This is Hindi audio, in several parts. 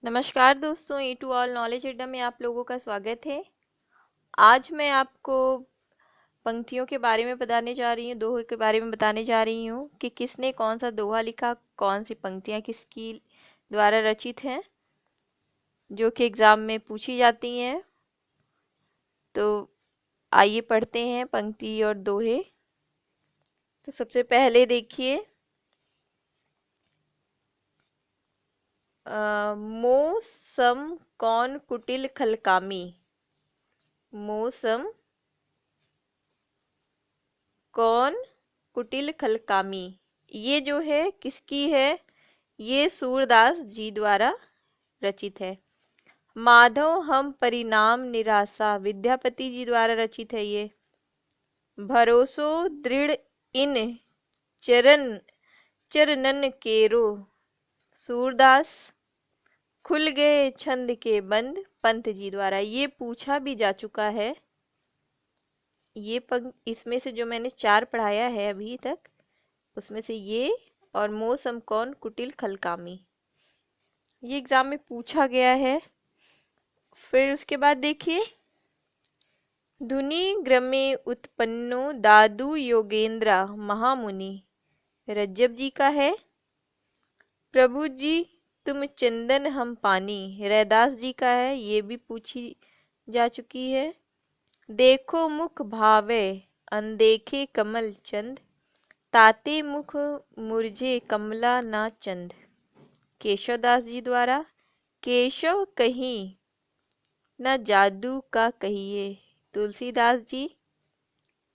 नमस्कार दोस्तों, ई टू ऑल नॉलेज अड्डा में आप लोगों का स्वागत है। आज मैं आपको पंक्तियों के बारे में बताने जा रही हूँ, दोहे के बारे में बताने जा रही हूँ कि किसने कौन सा दोहा लिखा, कौन सी पंक्तियाँ किसकी द्वारा रचित हैं, जो कि एग्ज़ाम में पूछी जाती हैं। तो आइए पढ़ते हैं पंक्ति और दोहे। तो सबसे पहले देखिए, मोह सम कौन कुटिल खलकामी। मोह सम कौन कुटिल खलकामी, ये जो है किसकी है? ये सूरदास जी द्वारा रचित है। माधव हम परिणाम निराशा, विद्यापति जी द्वारा रचित है ये। भरोसो दृढ़ इन चरण चरणन केरो, सूरदास। खुल गए छंद के बंद, पंत जी द्वारा। ये पूछा भी जा चुका है। ये इसमें से जो मैंने चार पढ़ाया है अभी तक, उसमें से ये और मौसम कौन कुटिल खलकामी, ये एग्जाम में पूछा गया है। फिर उसके बाद देखिए, धुनि ग्रमे उत्पन्नो दादू योगेंद्रा महामुनि, रज्जब जी का है। प्रभु जी तुम चंदन हम पानी, रैदास जी का है। ये भी पूछी जा चुकी है। देखो मुख भावे अनदेखे कमल चंद, ताते मुख मुरझे कमला ना चंद, केशवदास जी द्वारा। केशव कहीं न जादू का कहिए, तुलसीदास जी।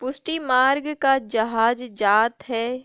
पुष्टि मार्ग का जहाज जात है,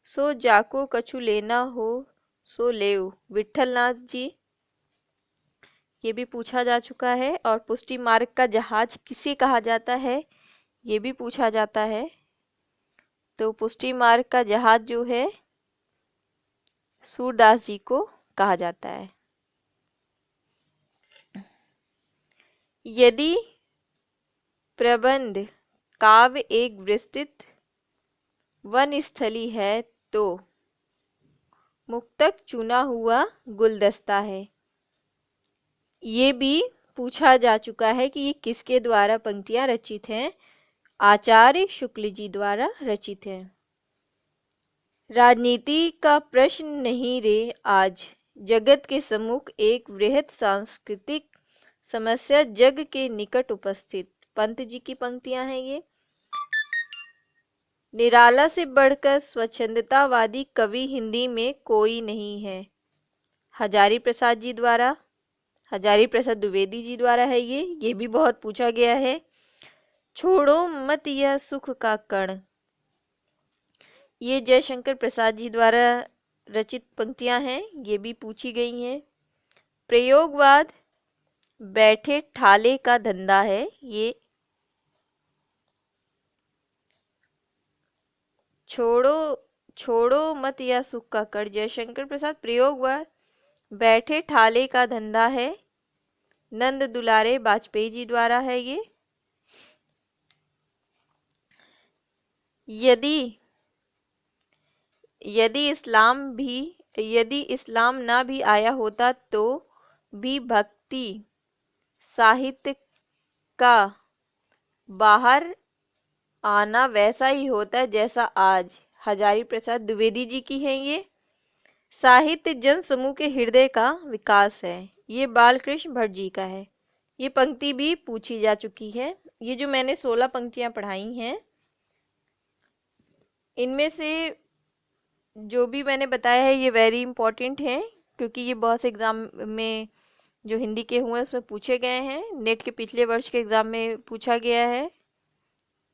सो जाको कछु लेना हो सो लेव, विठलनाथ जी। ये भी पूछा जा चुका है। और पुष्टि मार्ग का जहाज किसे कहा जाता है, ये भी पूछा जाता है। तो पुष्टि मार्ग का जहाज जो है सूरदास जी को कहा जाता है। यदि प्रबंध काव्य एक विस्तृत वनस्थली है तो मुक्तक चुना हुआ गुलदस्ता है। ये भी पूछा जा चुका है कि ये किसके द्वारा पंक्तियां रचित हैं। आचार्य शुक्ल जी द्वारा रचित है। राजनीति का प्रश्न नहीं रे आज, जगत के सम्मुख एक वृहत सांस्कृतिक समस्या जग के निकट उपस्थित, पंत जी की पंक्तियां हैं ये। निराला से बढ़कर स्वच्छंदतावादी कवि हिंदी में कोई नहीं है, हजारी प्रसाद जी द्वारा, हजारी प्रसाद द्विवेदी जी द्वारा है ये भी बहुत पूछा गया है। छोड़ो मत यह सुख का कण, ये जयशंकर प्रसाद जी द्वारा रचित पंक्तियां हैं, ये भी पूछी गई हैं। प्रयोगवाद बैठे ठाले का धंधा है, ये छोड़ो छोड़ो मत या सुख का कण, जयशंकर प्रसाद। प्रयोगवाद बैठे ठाले का धंधा है, नंद दुलारे वाजपेयी जी द्वारा है ये। यदि यदि इस्लाम ना भी आया होता तो भी भक्ति साहित्य का बाहर आना वैसा ही होता है जैसा आज, हजारी प्रसाद द्विवेदी जी की है ये। साहित्य जन समूह के हृदय का विकास है, ये बालकृष्ण भट्ट जी का है। ये पंक्ति भी पूछी जा चुकी है। ये जो मैंने 16 पंक्तियां पढ़ाई हैं, इनमें से जो भी मैंने बताया है ये वेरी इंपॉर्टेंट है, क्योंकि ये बहुत से एग्जाम में जो हिंदी के हुए उसमें पूछे गए हैं, नेट के पिछले वर्ष के एग्जाम में पूछा गया है।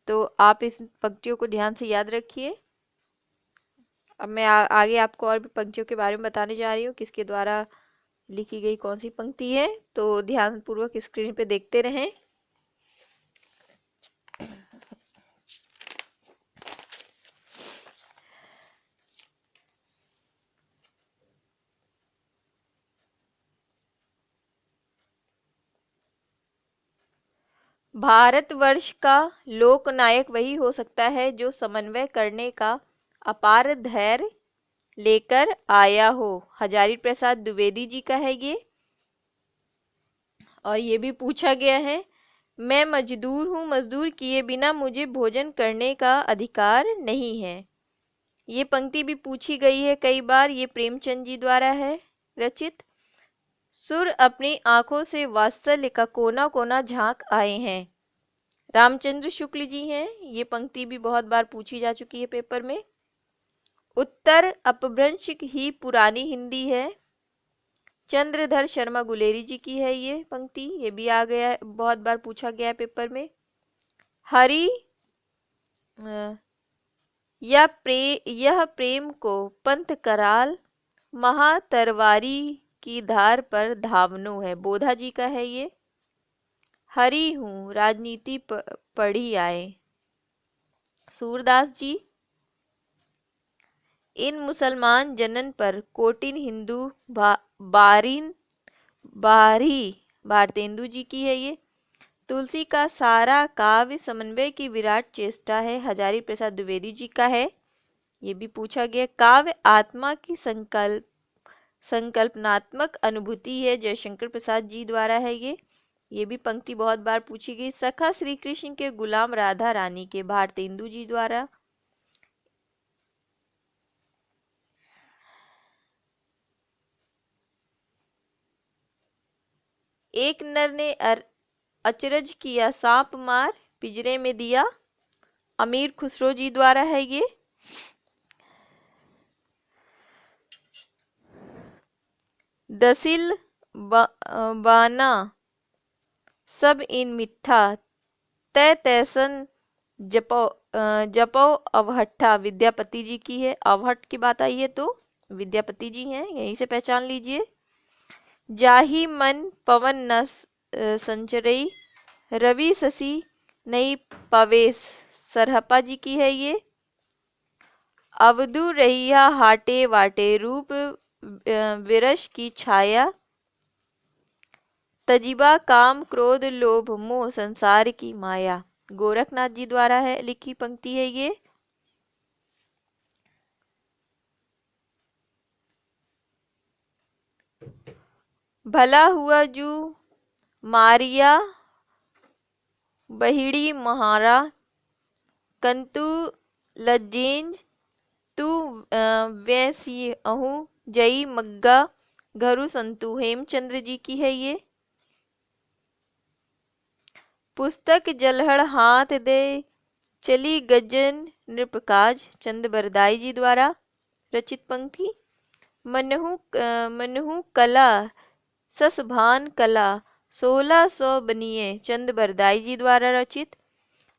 तो आप इस पंक्तियों को ध्यान से याद रखिए। अब मैं आगे आपको और भी पंक्तियों के बारे में बताने जा रही हूँ, किसके द्वारा लिखी गई कौन सी पंक्ति है। तो ध्यानपूर्वक स्क्रीन पे देखते रहें। भारतवर्ष का लोकनायक वही हो सकता है जो समन्वय करने का अपार धैर्य लेकर आया हो, हजारी प्रसाद द्विवेदी जी का है ये। और ये भी पूछा गया है, मैं मजदूर हूँ, मजदूर किए बिना मुझे भोजन करने का अधिकार नहीं है। ये पंक्ति भी पूछी गई है कई बार, ये प्रेमचंद जी द्वारा है रचित। सुर अपनी आंखों से वात्सल्य का कोना कोना झांक आए हैं, रामचंद्र शुक्ल जी हैं। ये पंक्ति भी बहुत बार पूछी जा चुकी है पेपर में। उत्तर अपभ्रंश ही पुरानी हिंदी है, चंद्रधर शर्मा गुलेरी जी की है ये पंक्ति, ये भी आ गया है, बहुत बार पूछा गया है पेपर में। हरि यह प्रेम को पंथ कराल, महातरवारी की धार पर धावनो है, बोधा जी का है ये। हरि हूँ राजनीति पढ़ी आए, सूरदास जी। इन मुसलमान जनन पर कोटिन हिंदू बारिन बारी भारतेंदु जी की है ये। तुलसी का सारा काव्य समन्वय की विराट चेष्टा है, हजारी प्रसाद द्विवेदी जी का है, ये भी पूछा गया। काव्य आत्मा की संकल्पनात्मक अनुभूति है, जयशंकर प्रसाद जी द्वारा है ये भी पंक्ति बहुत बार पूछी गई। सखा श्री कृष्ण के गुलाम राधा रानी के, भारतेंदु जी द्वारा। एक नर ने अचरज किया सांप मार, पिंजरे में दिया, अमीर खुसरो जी द्वारा है ये। दसिल बाना सब इन मिठा, तय तैसन जपो अवहट्ठा, विद्यापति जी की है। अवहट की बात आई है तो विद्यापति जी हैं, यहीं से पहचान लीजिए। जाही मन पवन न संचरई, रवि शशि नहीं पवेश, सरहपा जी की है ये। अवधु रहिया हाटे वाटे, रूप विरश की छाया, तजिबा काम क्रोध लोभ मोह संसार की माया, गोरखनाथ जी द्वारा है लिखी पंक्ति है ये। भला हुआ जू मारिया बहिड़ी महारा, कंतु लज्जेंज तू वैसी अहूँ, जई मग्गा घरु संतु, हेमचंद्र जी की है ये। पुस्तक जलहड़ हाथ दे चली गजन नृपकाज, चंद बरदाई जी द्वारा रचित पंक्ति। मनहु कला ससभान कला, 1600 बनिए, चंद बरदाई जी द्वारा रचित।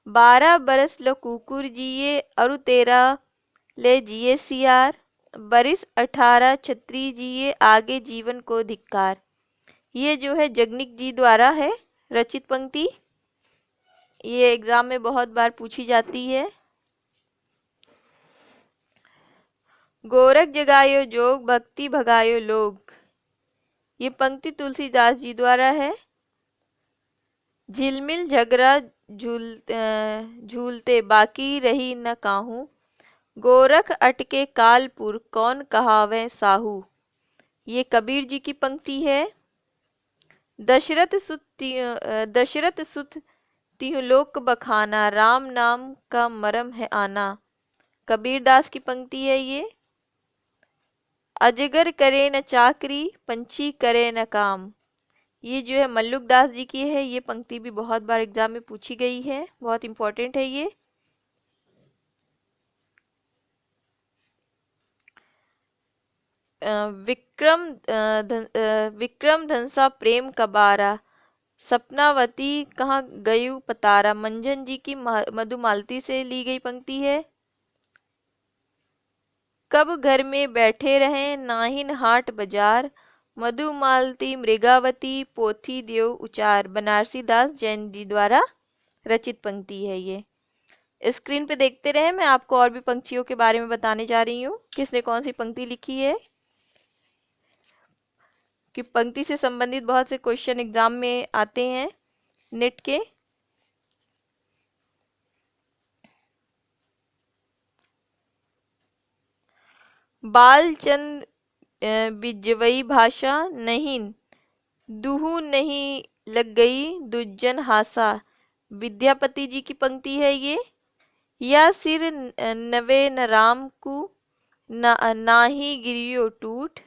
12 बरस लो कुकुर जिए, अरु 13 ले जिए सियार, बरिस 18 छत्री जिए, आगे जीवन को धिक्कार। ये जो है जगनिक जी द्वारा है रचित पंक्ति, ये एग्जाम में बहुत बार पूछी जाती है। गोरख जगायो जोग, भक्ति भगायो लोग, ये पंक्ति तुलसीदास जी द्वारा है। झिलमिल झगड़ा झूलते बाकी रही न काहू, गोरख अटके कालपुर कौन कहावे साहू, ये कबीर जी की पंक्ति है। दशरथ सुत तिहु लोक बखाना, राम नाम का मरम है आना, कबीरदास की पंक्ति है ये। अजगर करे न चाकरी, पंछी करे न काम, ये जो है मल्लुकदास जी की है, ये पंक्ति भी बहुत बार एग्जाम में पूछी गई है, बहुत इंपॉर्टेंट है ये। विक्रम धनसा प्रेम कबारा, सपनावती कहाँ गयु पतारा, मंझन जी की मधुमालती से ली गई पंक्ति है। कब घर में बैठे रहें नाहिन हाट बाजार, मधुमालती मृगावती पोथी देव उचार, बनारसी दास जैन जी द्वारा रचित पंक्ति है ये। स्क्रीन पे देखते रहे, मैं आपको और भी पंक्तियों के बारे में बताने जा रही हूँ, किसने कौन सी पंक्ति लिखी है, कि पंक्ति से संबंधित बहुत से क्वेश्चन एग्जाम में आते हैं नेट के। बालचंद बिजवई भाषा नहीं दुहू नहीं लग गई दुज्जन हासा, विद्यापति जी की पंक्ति है ये। या सिर नवे न राम को, नाही गिरियो टूट,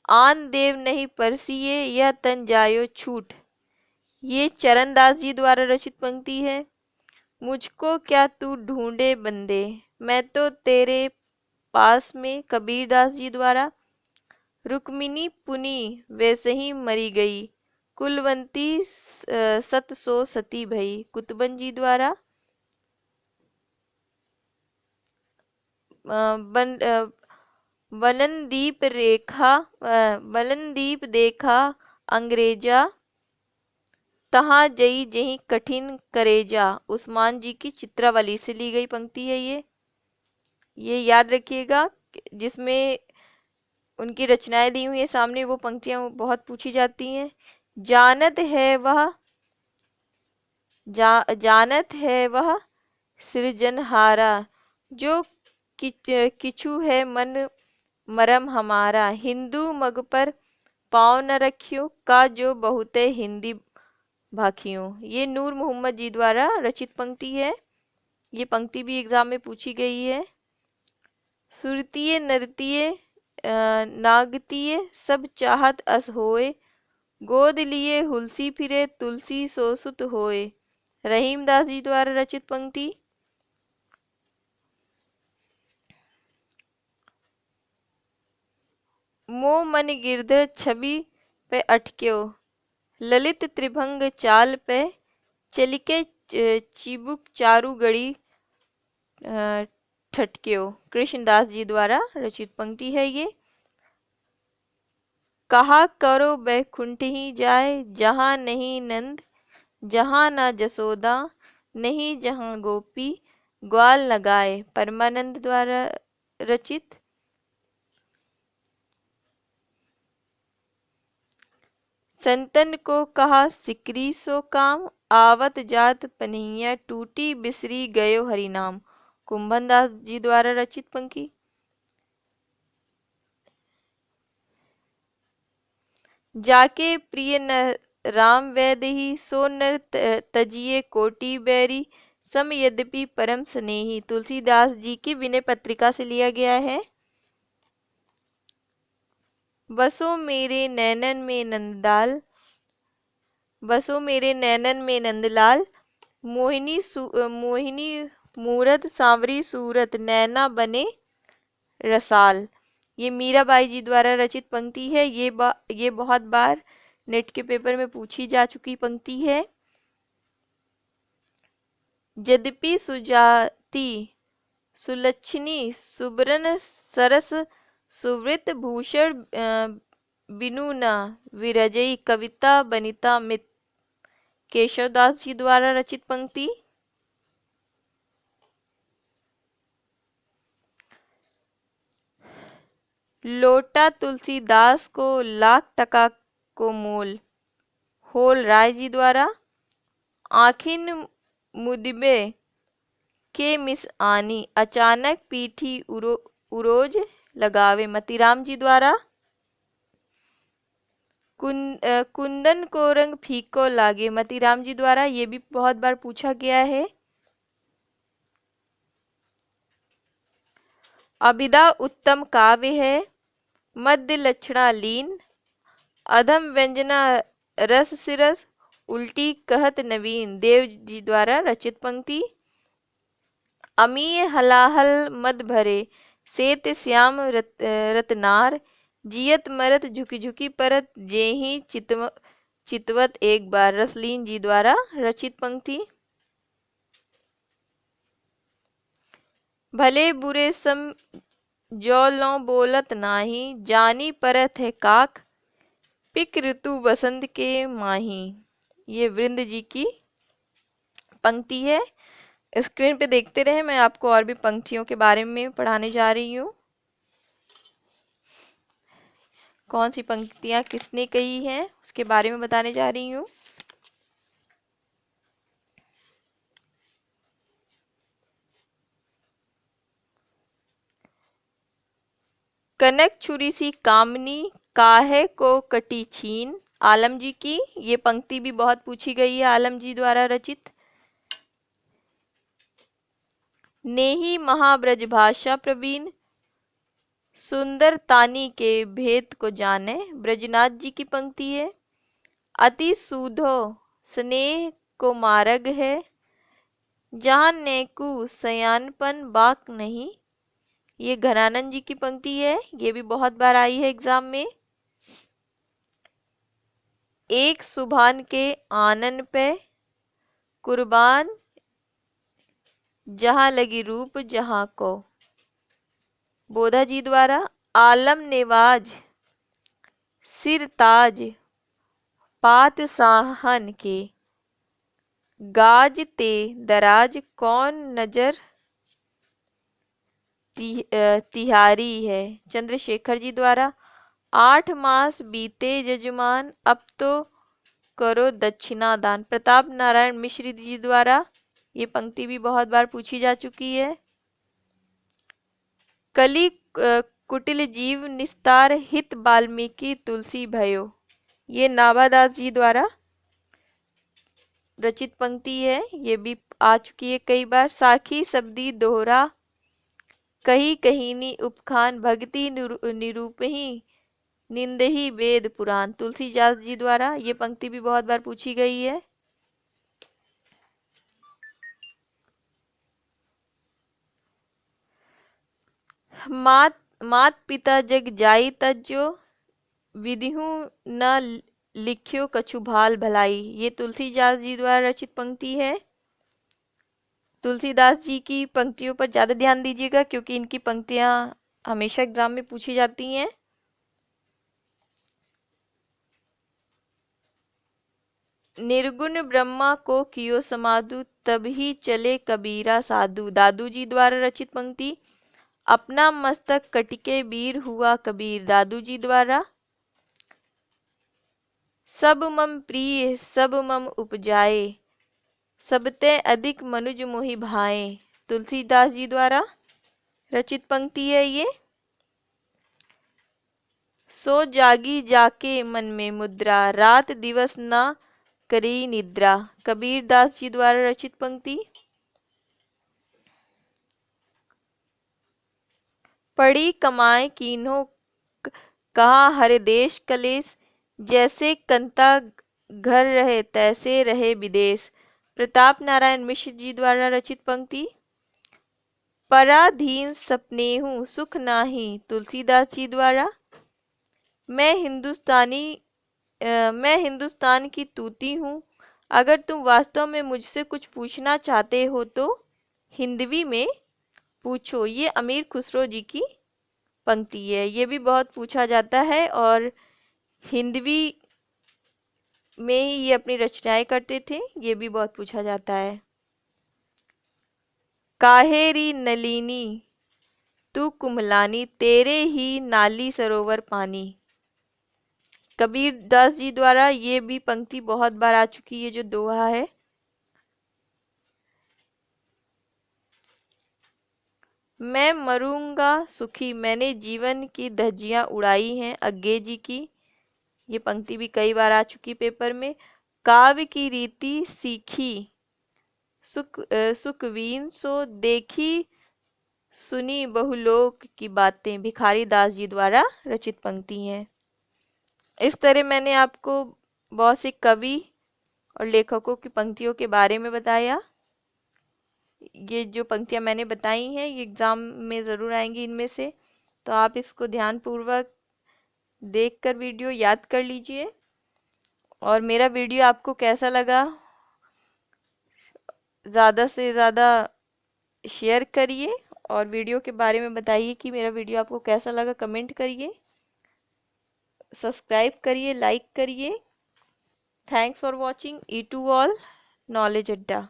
आन देव नहीं परसिए, यह तन जायो छूट, ये चरणदास जी द्वारा रचित पंक्ति है। मुझको क्या तू ढूंढे बंदे, मैं तो तेरे पास में, कबीरदास जी द्वारा। रुक्मिणी पुनी वैसे ही मरी गई, कुलवंती सत सो सती भई, कुतुबन जी द्वारा। वलनदीप रेखा, वलनदीप देखा अंग्रेजा, तहाँ जई जही कठिन करेजा, उस्मान जी की चित्रावली से ली गई पंक्ति है ये याद रखिएगा। जिसमें उनकी रचनाएं दी हुई है सामने, वो पंक्तियां बहुत पूछी जाती हैं। जानत है वह, जानत है वह सृजनहारा, जो किछु है मन मरम हमारा, हिंदू मग पर पाँव न रखियो, का जो बहुते हिंदी भाखियों, ये नूर मोहम्मद जी द्वारा रचित पंक्ति है। ये पंक्ति भी एग्जाम में पूछी गई है। सुरतीय नरतीय नागतीय, सब चाहत अस होए, गोद लिए हुलसी फिरे, तुलसी सो सुत होए, रहीमदास जी द्वारा रचित पंक्ति। मो मन गिरधर छवि पे अटक्यो, ललित त्रिभंग चाल पे, चलिके चिबुक चारु गढ़ी ठटक्यो, कृष्णदास जी द्वारा रचित पंक्ति है ये। कहा करो बैकुंठ ही जाए, जहाँ नहीं नंद, जहाँ ना जसोदा, नहीं जहाँ गोपी, ग्वाल लगाए, परमानंद द्वारा रचित। संतन को कहा सिकरी सो काम, आवत जात पनहिया टूटी, बिसरी गयो हरि नाम, कुंभन दास जी द्वारा रचित पंक्ति। जाके प्रिय न राम वैदेही, सो नर तजिए कोटि बैरी, सम यद्यपि परम स्नेही, तुलसीदास जी की विनय पत्रिका से लिया गया है। बसो मेरे नैनन में नंदलाल, बसो मेरे नैनन में नंदलाल, मोहिनी मूरत सांवरी सूरत, नैना बने रसाल, ये मीराबाई जी द्वारा रचित पंक्ति है। ये बहुत बार नेट के पेपर में पूछी जा चुकी पंक्ति है। यद्यपि सुजाति सुलक्षणी सुबरन सरस, सुवृत भूषण बिनु न विरजई, कविता बनिता मित, केशवदास जी द्वारा रचित पंक्ति। लोटा तुलसीदास को लाख टका को मोल, होल राय जी द्वारा। आखिन मुदिबे के मिस आनी, अचानक पीठी उरोज लगावे, मतीराम जी द्वारा। कुंदन को रंग फीको लागे, मतीराम जी द्वारा, ये भी बहुत बार पूछा गया है। अभिधा उत्तम काव्य है, मध्य लक्षणा लीन, अधम व्यंजना रस सिरस, उल्टी कहत नवीन, देव जी द्वारा रचित पंक्ति। अमीय हलाहल मद भरे, सेत श्याम रतनार, जियत मरत झुकी झुकी परत, जेही चितवत एक बार, रसलीन जी द्वारा रचित पंक्ति। भले बुरे सम जो लो बोलत नाही, जानी परत है काक, पिक ऋतु बसंत के माही, ये वृंद जी की पंक्ति है। स्क्रीन पे देखते रहे, मैं आपको और भी पंक्तियों के बारे में पढ़ाने जा रही हूँ। कौन सी पंक्तियाँ किसने कही हैं उसके बारे में बताने जा रही हूँ। कनक छुरी सी कामनी, काहे को कटी छीन, आलम जी की। ये पंक्ति भी बहुत पूछी गई है, आलम जी द्वारा रचित। नेही महाब्रज भाषा प्रवीण, सुंदर तानी के भेद को जाने, ब्रजनाथ जी की पंक्ति है। अति सूधो स्नेह को मार्ग है, जहाँ नेकु सयानपन बाक नहीं, ये घनानंद जी की पंक्ति है। ये भी बहुत बार आई है एग्जाम में। एक सुभान के आनन पे कुर्बान, जहाँ लगी रूप जहाँ को, बोधा जी द्वारा। आलम नेवाज सिर ताज पात साहन के, गाज ते दराज कौन नजर तिहारी है, चंद्रशेखर जी द्वारा। 8 मास बीते जजमान, अब तो करो दक्षिणा दान, प्रताप नारायण मिश्र जी द्वारा। ये पंक्ति भी बहुत बार पूछी जा चुकी है। कली कुटिल जीव निस्तार, हित वाल्मीकि तुलसी भयो, ये नाभादास जी द्वारा रचित पंक्ति है। ये भी आ चुकी है कई बार। साखी शब्दी दोहरा, कही कहीनी उपखान, भक्ति निरूपही निंदही वेद पुराण, तुलसीदास जी द्वारा। ये पंक्ति भी बहुत बार पूछी गई है। मात पिता जग जाई तज्जो, विधिहु न लिख्यो कछु भाल भलाई, ये तुलसीदास जी द्वारा रचित पंक्ति है। तुलसीदास जी की पंक्तियों पर ज़्यादा ध्यान दीजिएगा, क्योंकि इनकी पंक्तियां हमेशा एग्जाम में पूछी जाती हैं। निर्गुण ब्रह्मा को कियो समाधु, तभी चले कबीरा साधु, दादू जी द्वारा रचित पंक्ति। अपना मस्तक कटिके वीर हुआ कबीर, दादू जी द्वारा। सब मम प्रिय सब मम उपजाए, सबते अधिक मनुज मोहि भाए, तुलसीदास जी द्वारा रचित पंक्ति है ये। सो जागी जाके मन में मुद्रा, रात दिवस न करी निद्रा, कबीरदास जी द्वारा रचित पंक्ति। पढ़ी कमाए कीन्हो कहा हर देश कलेश, जैसे कंता घर रहे तैसे रहे विदेश, प्रताप नारायण मिश्र जी द्वारा रचित पंक्ति। पराधीन सपनेहु सुख नाही, तुलसीदास जी द्वारा। मैं हिंदुस्तान की तूती हूँ, अगर तुम वास्तव में मुझसे कुछ पूछना चाहते हो तो हिंदवी में पूछो, ये अमीर खुसरो जी की पंक्ति है। ये भी बहुत पूछा जाता है और हिंदवी में ही ये अपनी रचनाएं करते थे। ये भी बहुत पूछा जाता है। काहेरी नलिनी तू कुम्हलानी, तेरे ही नाली सरोवर पानी, कबीरदास जी द्वारा। ये भी पंक्ति बहुत बार आ चुकी है, जो दोहा है। मैं मरूंगा सुखी, मैंने जीवन की धज्जियां उड़ाई हैं, अज्ञे जी की। ये पंक्ति भी कई बार आ चुकी पेपर में। काव्य की रीति सीखी सुखवीन सो, देखी सुनी बहुलोक की बातें, भिखारी दास जी द्वारा रचित पंक्ति हैं। इस तरह मैंने आपको बहुत से कवि और लेखकों की पंक्तियों के बारे में बताया। ये जो पंक्तियां मैंने बताई हैं ये एग्ज़ाम में ज़रूर आएंगी इनमें से, तो आप इसको ध्यानपूर्वक देखकर वीडियो याद कर लीजिए। और मेरा वीडियो आपको कैसा लगा ज़्यादा से ज़्यादा शेयर करिए, और वीडियो के बारे में बताइए कि मेरा वीडियो आपको कैसा लगा, कमेंट करिए, सब्सक्राइब करिए, लाइक करिए। Thanks for watching E2 all knowledge अड्डा।